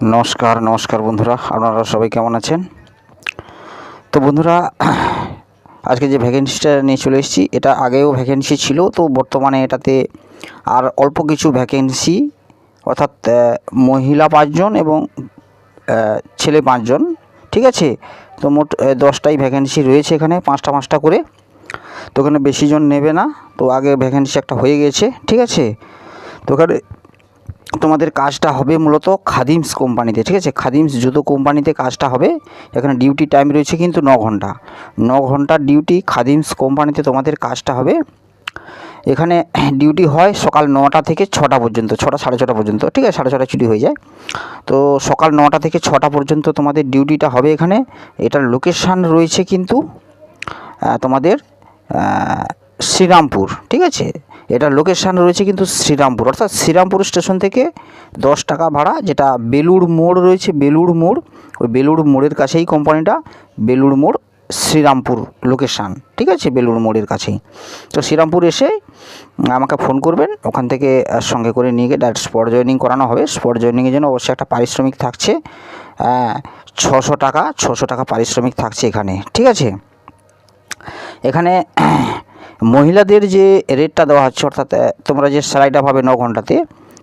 নমস্কার বন্ধুরা, আপনারা সবাই কেমন আছেন? তো বন্ধুরা, আজকে যে ভ্যাকেন্সিটা নিয়ে চলে এসেছি, এটা আগেও ভ্যাকেন্সি ছিল, তো বর্তমানে এটাতে আর অল্প কিছু ভ্যাকেন্সি, অর্থাৎ মহিলা 5 জন এবং ছেলে 5 জন, ঠিক আছে। তো মোট 10টাই ভ্যাকেন্সি রয়েছে এখানে, 5টা করে। তো এখানে বেশি জন নেবে না, তো আগে ভ্যাকেন্সি একটা হয়ে গেছে, ঠিক আছে। তো এখানে তোমাদের কাজটা হবে মূলত খাদিমস কোম্পানিতে, ঠিক আছে। খাদিমস জুতো কোম্পানিতে কাজটা হবে। এখানে ডিউটি টাইম রয়েছে কিন্তু 9 ঘন্টার ডিউটি। খাদিমস কোম্পানিতে তোমাদের কাজটা হবে। এখানে ডিউটি হয় সকাল 9টা থেকে 6টা পর্যন্ত, 6টা সাড়ে 6টা পর্যন্ত, ঠিক আছে। 6:30 ছুটি হয়ে যায়। তো সকাল 9টা থেকে 6টা পর্যন্ত তোমাদের ডিউটিটা হবে এখানে। এটার লোকেশান রয়েছে কিন্তু তোমাদের শ্রীরামপুর, ঠিক আছে। এটার লোকেশান রয়েছে কিন্তু শ্রীরামপুর, অর্থাৎ শ্রীরামপুর স্টেশন থেকে 10 টাকা ভাড়া, যেটা বেলুড় মোড় রয়েছে, বেলুড় মোড়, ওই বেলুড় মোড়ের কাছেই কোম্পানিটা। বেলুড় মোড়, শ্রীরামপুর লোকেশান, ঠিক আছে, বেলুড় মোড়ের কাছেই। তো শ্রীরামপুর এসে আমাকে ফোন করবেন, ওখান থেকে সঙ্গে করে নিয়ে গিয়ে ডাইরেক্ট স্পট জয়েনিং করানো হবে। স্পট জয়েনিংয়ের জন্য অবশ্যই একটা পারিশ্রমিক থাকছে, 600 টাকা পারিশ্রমিক থাকছে এখানে, ঠিক আছে। এখানে মহিলাদের যে রেটটা দেওয়া হচ্ছে, অর্থাৎ তোমরা যে স্যালারিটা পাবে 9 ঘন্টাতে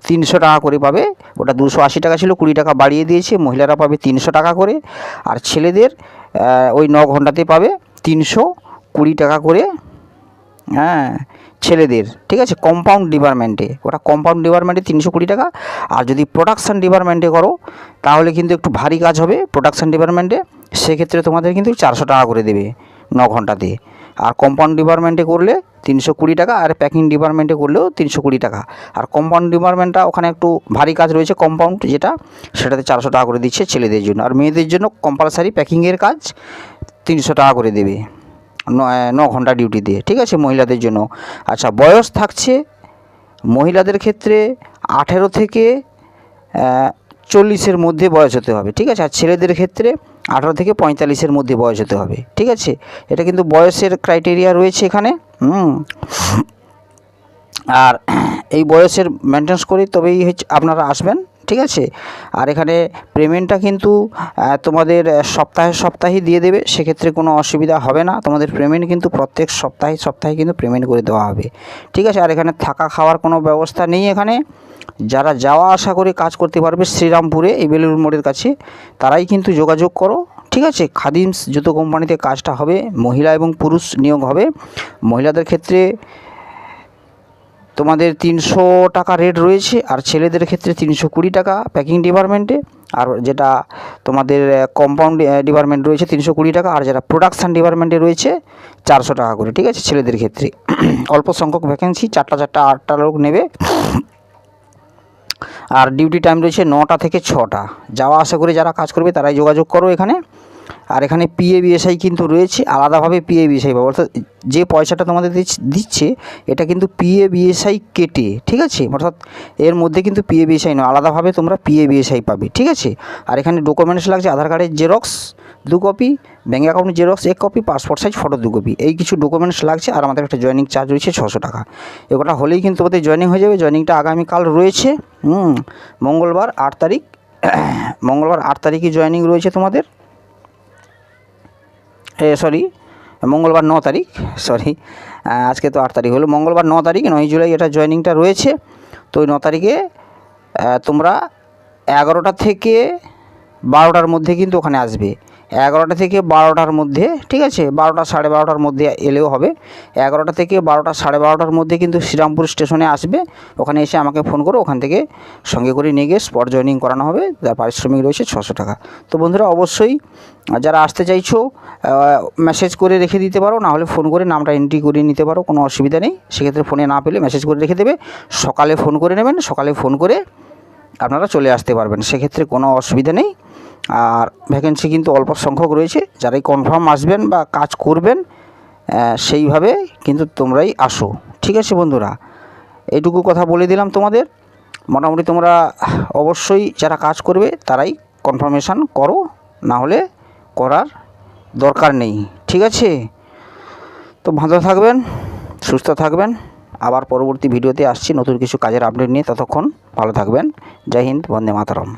300 টাকা করে পাবে। ওটা 280 টাকা ছিল, 20 টাকা বাড়িয়ে দিয়েছে। মহিলারা পাবে 300 টাকা করে, আর ছেলেদের ওই 9 ঘন্টাতে পাবে 320 টাকা করে, হ্যাঁ, ছেলেদের, ঠিক আছে। কম্পাউন্ড ডিপার্টমেন্টে, ওটা কম্পাউন্ড ডিপার্টমেন্টে 320 টাকা। আর যদি প্রোডাকশান ডিপার্টমেন্টে করো তাহলে কিন্তু একটু ভারী কাজ হবে প্রোডাকশান ডিপার্টমেন্টে, সেক্ষেত্রে তোমাদের কিন্তু 400 টাকা করে দেবে 9 ঘন্টাতে। আর কম্পাউন্ড ডিপার্টমেন্টে করলে 320 টাকা, আর প্যাকিং ডিপার্টমেন্টে করলেও 320 টাকা। আর কম্পাউন্ড ডিপার্টমেন্টটা ওখানে একটু ভারী কাজ রয়েছে, কম্পাউন্ড যেটা, সেটাতে 400 টাকা করে দিচ্ছে ছেলেদের জন্য। আর মেয়েদের জন্য কম্পালসারি প্যাকিংয়ের কাজ 300 টাকা করে দেবে 9 ঘন্টা ডিউটি দিয়ে, ঠিক আছে, মহিলাদের জন্য। আচ্ছা, বয়স থাকছে মহিলাদের ক্ষেত্রে 18 থেকে 40-এর মধ্যে বয়স হতে হবে, ঠিক আছে। আর ছেলেদের ক্ষেত্রে 18 থেকে 45-এর মধ্যে বয়স হতে হবে, ঠিক আছে। এটা কিন্তু বয়সের ক্রাইটেরিয়া রয়েছে এখানে। আর এই বয়সের মেনটেন্স করে তবেই আপনারা আসবেন, ঠিক আছে। আর এখানে পেমেন্টটা কিন্তু তোমাদের সপ্তাহে দিয়ে দেবে, সেক্ষেত্রে কোনো অসুবিধা হবে না। তোমাদের পেমেন্ট কিন্তু প্রত্যেক সপ্তাহে কিন্তু পেমেন্ট করে দেওয়া হবে, ঠিক আছে। আর এখানে থাকা খাওয়ার কোনো ব্যবস্থা নেই এখানে। যারা যাওয়া আসা করে কাজ করতে পারবে শ্রীরামপুরে, এই বেলুড় মোড়ের কাছে, তারাই কিন্তু যোগাযোগ করো, ঠিক আছে। খাদিমস জুতো কোম্পানিতে কাজটা হবে, মহিলা এবং পুরুষ নিয়োগ হবে। মহিলাদের ক্ষেত্রে তোমাদের 300 টাকা রেট রয়েছে, আর ছেলেদের ক্ষেত্রে 320 টাকা প্যাকিং ডিপার্টমেন্টে। আর যেটা তোমাদের কম্পাউন্ড ডিপার্টমেন্ট রয়েছে 320 টাকা, আর যারা প্রোডাকশান ডিপার্টমেন্টে রয়েছে 400 টাকা করে, ঠিক আছে, ছেলেদের ক্ষেত্রে। অল্প সংখ্যক ভ্যাকেন্সি, 8টা লোক নেবে। আর ডিউটি টাইম রয়েছে 9টা থেকে 6টা। যাওয়া আসা করে যারা কাজ করবে তারাই যোগাযোগ করো এখানে। আর এখানে পিএবিএসআই কিন্তু রয়েছে, আলাদাভাবে পিএবিএসআই পাবে, অর্থাৎ যে পয়সাটা তোমাদের দিচ্ছে এটা কিন্তু পিএবিএসআই কেটে, ঠিক আছে। অর্থাৎ এর মধ্যে কিন্তু পিএবিএসআই নয়, আলাদাভাবে তোমরা পিএবিএসআই পাবে, ঠিক আছে। আর এখানে ডকুমেন্টস লাগছে আধার কার্ডের জেরক্স 2 কপি, ব্যাঙ্ক অ্যাকাউন্টের xerox 1 copy, passport size photo 2 copy, এই কিছু ডকুমেন্টস লাগছে। আর আমাদের একটা জয়েনিং চার্জ রয়েছে 600 টাকা। এগুলো হলেই কিন্তু তোমাদের জয়েনিং হয়ে যাবে। জয়েনিংটা আগামীকাল রয়েছে, মঙ্গলবার 8 তারিখ। মঙ্গলবার 8 তারিখে জয়েনিং রয়েছে তোমাদের, মঙ্গলবার 9 তারিখ, আজকে তো 8 তারিখ হলো। মঙ্গলবার 9 তারিখ, 9 জুলাই এটা জয়েনিংটা রয়েছে। তো ওই 9 তারিখে তোমরা 11টা থেকে 12টার মধ্যে কিন্তু ওখানে আসবে। 11টা থেকে 12টার মধ্যে, ঠিক আছে। 12টা সাড়ে 12টার মধ্যে এলেও হবে। 11টা থেকে 12টা সাড়ে 12টার মধ্যে কিন্তু শ্রীরামপুর স্টেশনে আসবে। ওখানে এসে আমাকে ফোন করো, ওখান থেকে সঙ্গে করে নিয়ে গিয়ে স্পট জয়েনিং করানো হবে। তার পারিশ্রমিক রয়েছে 600 টাকা। তো বন্ধুরা, অবশ্যই যারা আসতে চাইছো মেসেজ করে রেখে দিতে পারো, না হলে ফোন করে নামটা এন্ট্রি করে নিতে পারো, কোনো অসুবিধা নেই। সেক্ষেত্রে ফোনে না পেলে মেসেজ করে রেখে দেবে, সকালে ফোন করে নেবেন, সকালে ফোন করে আপনারা চলে আসতে পারবেন, সেক্ষেত্রে কোনো অসুবিধা নেই। আর ভ্যাকেন্সি কিন্তু অল্প সংখ্যক রয়েছে। যারাই কনফার্ম আসবেন বা কাজ করবেন সেইভাবে কিন্তু তোমরাই আসো, ঠিক আছে বন্ধুরা। এইটুকু কথা বলে দিলাম তোমাদের। মোটামুটি তোমরা অবশ্যই যারা কাজ করবে তারাই কনফার্মেশান করো, না হলে করার দরকার নেই, ঠিক আছে। তো ভালো থাকবেন, সুস্থ থাকবেন। আবার পরবর্তী ভিডিওতে আসছি নতুন কিছু কাজের আপডেট নিয়ে। ততক্ষণ ভালো থাকবেন। জয় হিন্দ, বন্দে মাতরম।